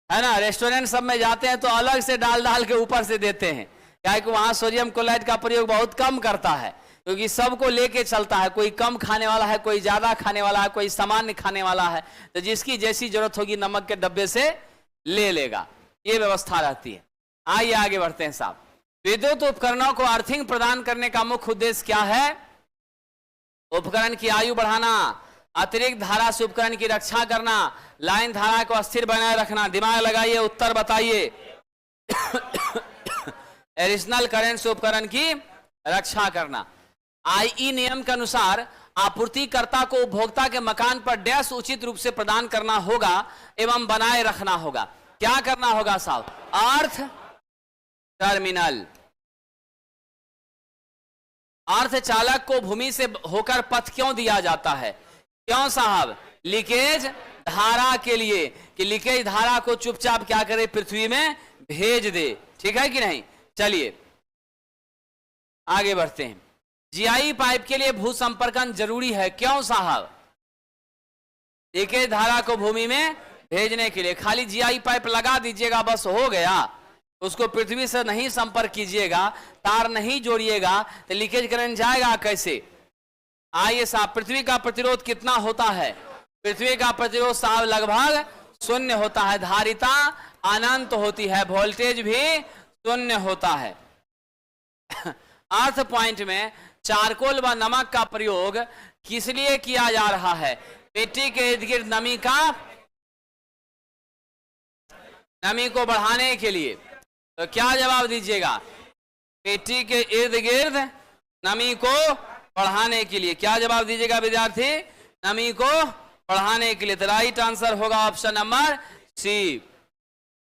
ना? रेस्टोरेंट सब में जाते हैं तो अलग से डाल के ऊपर से देते हैं, क्या कि वहां सोडियम क्लोराइड का प्रयोग बहुत कम करता है, क्योंकि सबको लेके चलता है। कोई कम खाने वाला है, कोई ज्यादा खाने वाला है, कोई सामान्य खाने वाला है, तो जिसकी जैसी जरूरत होगी नमक के डब्बे से ले लेगा, ये व्यवस्था रहती है। आइए आगे बढ़ते हैं साहब। विद्युत उपकरणों को अर्थिंग प्रदान करने का मुख्य उद्देश्य क्या है? उपकरण की आयु बढ़ाना, अतिरिक्त धारा से उपकरण की रक्षा करना, लाइन धारा को अस्थिर बनाए रखना। दिमाग लगाइए, उत्तर बताइए। एडिशनल करंट से उपकरण की रक्षा करना। आईई नियम के अनुसार आपूर्तिकर्ता को उपभोक्ता के मकान पर डैश उचित रूप से प्रदान करना होगा एवं बनाए रखना होगा। क्या करना होगा साहब? अर्थ टर्मिनल। अर्थ चालक को भूमि से होकर पथ क्यों दिया जाता है? क्यों साहब? लीकेज धारा के लिए, कि लीकेज धारा को चुपचाप क्या करे? पृथ्वी में भेज दे। ठीक है कि नहीं? चलिए आगे बढ़ते हैं। जीआई पाइप के लिए भू संपर्कन जरूरी है। क्यों साहब? लीकेज धारा को भूमि में भेजने के लिए। खाली जीआई पाइप लगा दीजिएगा बस हो गया, उसको पृथ्वी से नहीं संपर्क कीजिएगा, तार नहीं जोड़िएगा तो लीकेज करंट जाएगा कैसे? आइए साहब, पृथ्वी का प्रतिरोध कितना होता है? पृथ्वी का प्रतिरोध साहब लगभग शून्य होता है, धारिता अनंत होती है, वोल्टेज भी शून्य होता है। अर्थ पॉइंट में चारकोल व नमक का प्रयोग किस लिए किया जा रहा है? पेटी के इर्द गिर्द नमी को बढ़ाने के लिए। तो क्या जवाब दीजिएगा? पेटी के इर्द गिर्द नमी को बढ़ाने के लिए। क्या जवाब दीजिएगा विद्यार्थी? नमी को बढ़ाने के लिए। तो राइट आंसर होगा ऑप्शन नंबर सी।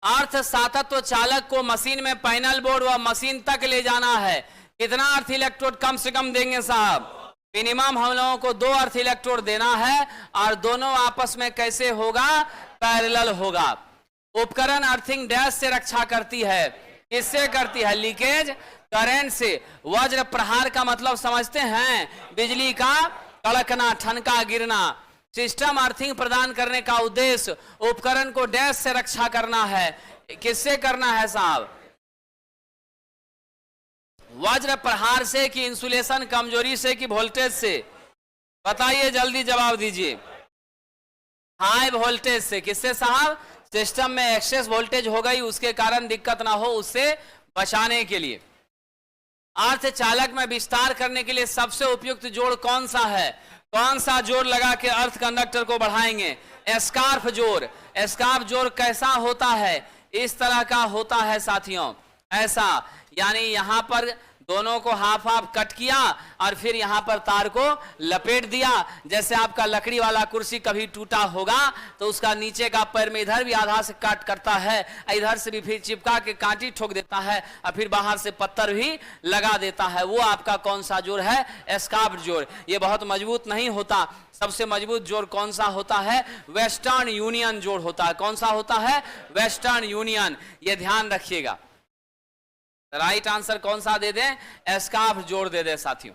अर्थ सातत्व चालक को मशीन में पैनल बोर्ड व मशीन तक ले जाना है, कितना अर्थ इलेक्ट्रोड कम से कम देंगे साहब? मिनिमम हम लोगों को 2 अर्थ इलेक्ट्रोड देना है, और दोनों आपस में कैसे होगा? पैरेलल होगा। उपकरण अर्थिंग डैश से रक्षा करती है, किससे करती है? लीकेज करंट से। वज्र प्रहार का मतलब समझते हैं? बिजली का कड़कना, ठनका, गिरना। सिस्टम अर्थिंग प्रदान करने का उद्देश्य उपकरण को डैश से रक्षा करना है, किससे करना है साहब? वज्र प्रहार से कि इंसुलेशन कमजोरी से कि वोल्टेज से? बताइए, जल्दी जवाब दीजिए। हाई वोल्टेज से। किससे साहब? सिस्टम में एक्सेस वोल्टेज हो गई, उसके कारण दिक्कत ना हो, उससे बचाने के लिए। अर्थ चालक में विस्तार करने के लिए सबसे उपयुक्त जोड़ कौन सा है? कौन सा जोड़ लगा के अर्थ कंडक्टर को बढ़ाएंगे? स्कार्फ जोड़। स्कार्फ जोड़ कैसा होता है? इस तरह का होता है साथियों, ऐसा। यानी यहां पर दोनों को हाफ हाफ कट किया और फिर यहां पर तार को लपेट दिया। जैसे आपका लकड़ी वाला कुर्सी कभी टूटा होगा तो उसका नीचे का पैर में इधर भी आधा से काट करता है, इधर से भी फिर चिपका के कांटी ठोक देता है, और फिर बाहर से पत्थर भी लगा देता है। वो आपका कौन सा जोड़ है? स्कार्फ जोड़। ये बहुत मजबूत नहीं होता। सबसे मजबूत जोड़ कौन सा होता है? वेस्टर्न यूनियन जोड़ होता है। कौन सा होता है? Western union. ये ध्यान रखिएगा। राइट आंसर कौन सा दे दें? स्कार्फ जोड़ दे दें साथियों।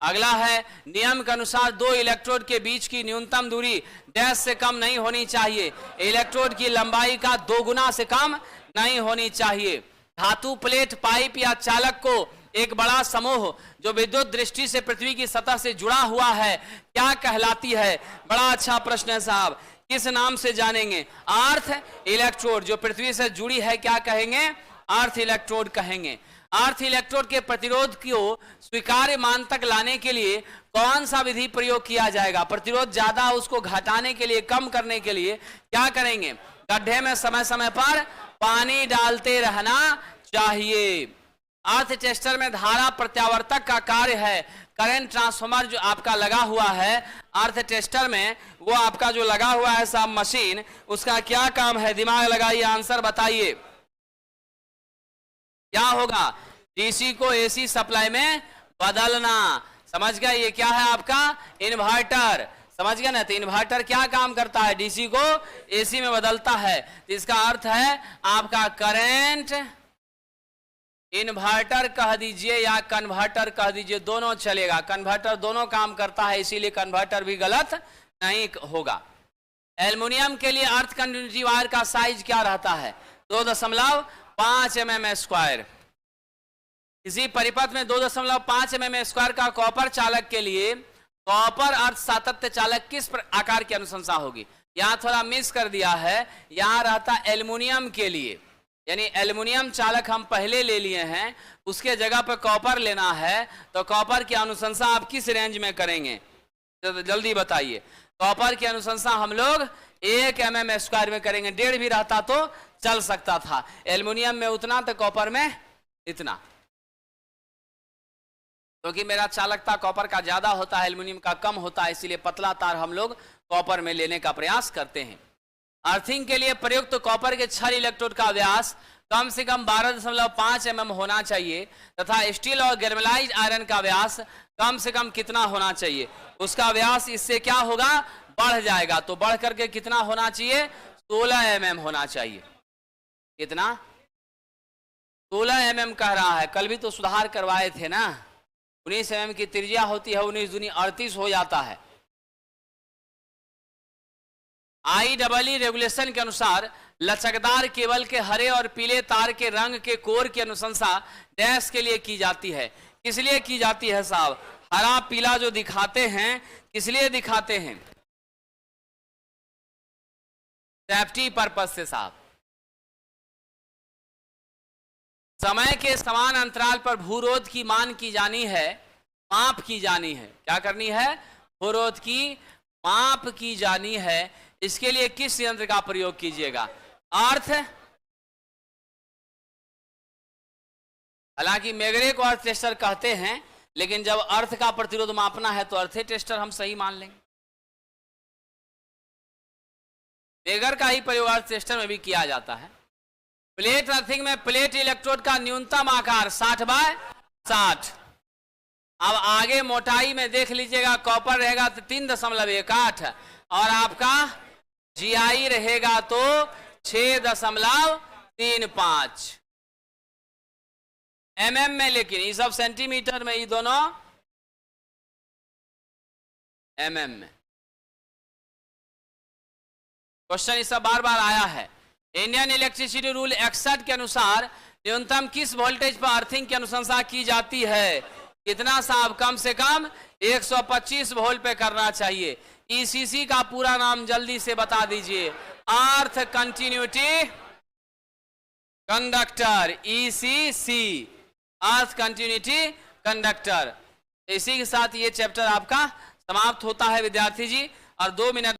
अगला है, नियम के अनुसार 2 इलेक्ट्रोड के बीच की न्यूनतम दूरी डैश से कम नहीं होनी चाहिए। इलेक्ट्रोड की लंबाई का 2 गुना से कम नहीं होनी चाहिए। धातु, प्लेट, पाइप या चालक को एक बड़ा समूह जो विद्युत दृष्टि से पृथ्वी की सतह से जुड़ा हुआ है, क्या कहलाती है? बड़ा अच्छा प्रश्न है साहब। किस नाम से जानेंगे? अर्थ इलेक्ट्रोड। जो पृथ्वी से जुड़ी है क्या कहेंगे? अर्थ इलेक्ट्रोड कहेंगे। अर्थ इलेक्ट्रोड के प्रतिरोध को स्वीकार्य मान तक लाने के लिए कौन सा विधि प्रयोग किया जाएगा? प्रतिरोध ज्यादा, उसको घटाने के लिए, कम करने के लिए क्या करेंगे? गड्ढे में समय समय पर पानी डालते रहना चाहिए। अर्थ टेस्टर में धारा प्रत्यावर्तक का कार्य है। करंट ट्रांसफार्मर जो आपका लगा हुआ है अर्थ टेस्टर में, वो आपका जो लगा हुआ है साहब मशीन, उसका क्या काम है? दिमाग लगाइए, आंसर बताइए। क्या होगा? डीसी को एसी सप्लाई में बदलना। समझ गया? ये क्या है आपका? इन्वर्टर। समझ गया ना? तो इन्वर्टर क्या काम करता है? डीसी को एसी में बदलता है। तो इसका अर्थ है आपका करंट इन्वर्टर कह दीजिए या कन्वर्टर कह दीजिए, दोनों चलेगा। कन्वर्टर दोनों काम करता है, इसीलिए कन्वर्टर भी गलत नहीं होगा। एल्युमिनियम के लिए अर्थ कंडक्टिविटी वायर का साइज क्या रहता है? 2.5 mm स्क्वायर। इसी परिपथ में 2.5 mm स्क्वायर का कॉपर चालक के लिए कॉपर अर्थ सातत्य चालक किस आकार की अनुशंसा होगी? यहां थोड़ा मिस कर दिया है, यहां रहता एल्युमिनियम के लिए, यानी एल्युमिनियम चालक हम पहले ले लिए हैं, उसके जगह पर कॉपर लेना है। तो कॉपर की अनुशंसा आप किस रेंज में करेंगे? तो जल्दी बताइए। कॉपर की अनुशंसा हम लोग 1 mm स्क्वायर में करेंगे। 1.5 भी रहता तो चल सकता था। एल्युमिनियम में उतना तो कॉपर में इतना, क्योंकि मेरा चालकता कॉपर का ज्यादा होता है, एल्युमिनियम का कम होता है, इसीलिए पतला तार हम लोग कॉपर में लेने का प्रयास करते हैं। अर्थिंग के लिए प्रयुक्त कॉपर के 6 इलेक्ट्रोड का व्यास कम से कम 12.5 mm होना चाहिए, तथा स्टील और गैल्वेनाइज्ड आयरन का व्यास कम से कम कितना होना चाहिए? उसका व्यास इससे क्या होगा? बढ़ जाएगा। तो बढ़ करके कितना होना चाहिए? 16 mm होना चाहिए। कितना? 16 mm कह रहा है। कल भी तो सुधार करवाए थे ना। 19 mm की त्रिज्या होती है, 19 दूनी 38 हो जाता है। IEEE रेगुलेशन के अनुसार लचकदार केबल के हरे और पीले तार के रंग के कोर की अनुशंसा डैश के लिए की जाती है। किस लिए की जाती है साहब? हरा पीला जो दिखाते हैं, किस लिए दिखाते हैं? सेफ्टी पर्पस से साहब, समय के समान अंतराल पर भूरोध की मान की जानी है, माप की जानी है। क्या करनी है? भूरोध की माप की जानी है। इसके लिए किस यंत्र का प्रयोग कीजिएगा? अर्थ, हालांकि मेगरे को अर्थ टेस्टर कहते हैं, लेकिन जब अर्थ का प्रतिरोध मापना है तो अर्थे टेस्टर हम सही मान लेंगे। मेगर का ही प्रयोग अर्थ टेस्टर में भी किया जाता है। प्लेट अर्थिंग में प्लेट इलेक्ट्रोड का न्यूनतम आकार 60/60। अब आगे मोटाई में देख लीजिएगा, कॉपर रहेगा तो 3.18 और आपका जीआई रहेगा तो 6.35 mm में, लेकिन ये सब सेंटीमीटर में, ये दोनों mm में। क्वेश्चन इस सब बार बार आया है। इंडियन इलेक्ट्रिसिटी रूल 61 के अनुसार न्यूनतम किस वोल्टेज पर अर्थिंग की अनुशंसा की जाती है? कितना साहब? कम से कम 125 वोल्ट पे करना चाहिए। ईसीसी का पूरा नाम जल्दी से बता दीजिए। अर्थ कंटिन्यूटी कंडक्टर, ईसीसी, अर्थ कंटिन्यूटी कंडक्टर। इसी के साथ ये चैप्टर आपका समाप्त होता है विद्यार्थी जी, और 2 मिनट